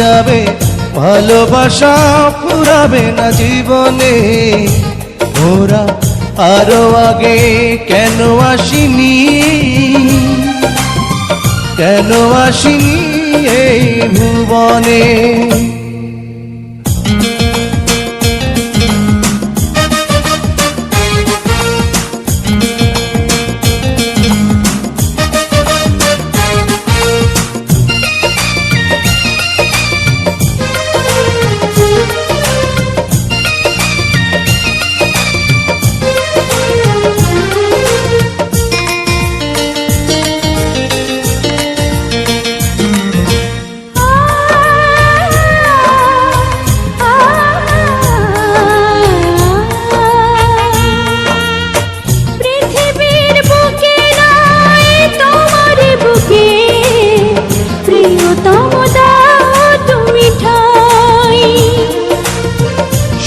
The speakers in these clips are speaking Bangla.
যাবে, ভালোবাসা ফুরাবে না জীবনে। ওরা আরো আগে কেন আসিনি, কেন আসিনি এই ভুবনে।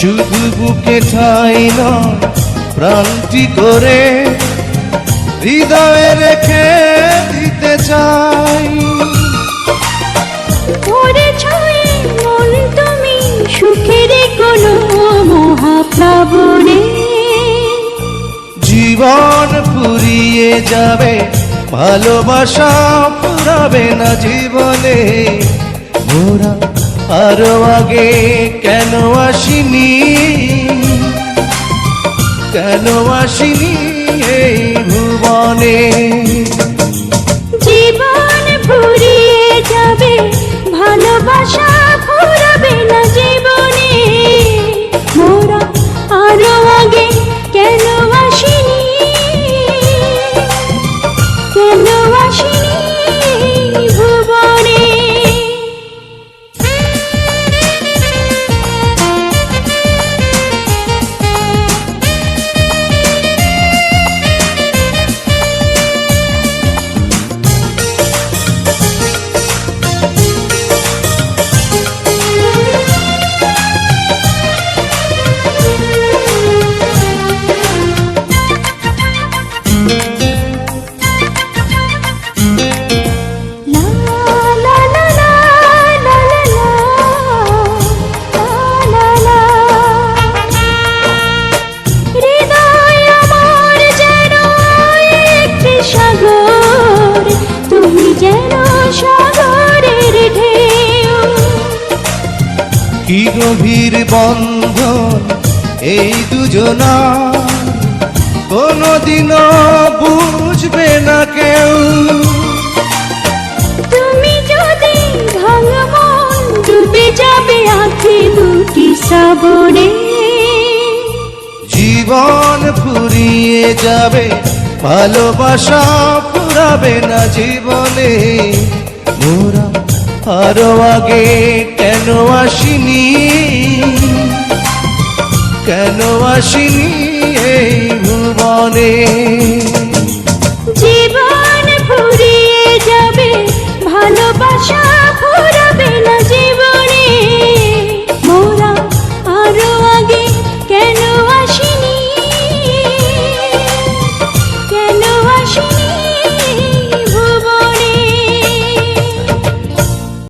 শুধু বুকে ঠাই নয়, প্রাণটি করে হৃদয়ে রেখে দিতে চাই। মন তুমি সুখের কোনো মহাপ্লাবনে। জীবন ফুরিয়ে যাবে, ভালোবাসা ফুরাবে না জীবনে। ওরা আরো আগে কেন আসিনি, কেন আসিনি এই ভুবনে। জীবন ফুরিয়ে যাবে, ভালোবাসা ফুরাবে না জীবনে। মোরা আরো আগে কেন আসিনি, কেন আসিনি ভুবনে। কি গভীর বন্ধন এই দুজনা, কোনদিনও বুঝবে না কেউ। তুমি যদি ভাঙা মন, ডুবে যাবে আঁখি দুটি শ্রাবণে। জীবন ফুরিয়ে যাবে, ভালোবাসা ফুরাবে না জীবনে। মোরা আরো আগে কেন আসিনি, কেন আসিনি এই ভুবনে।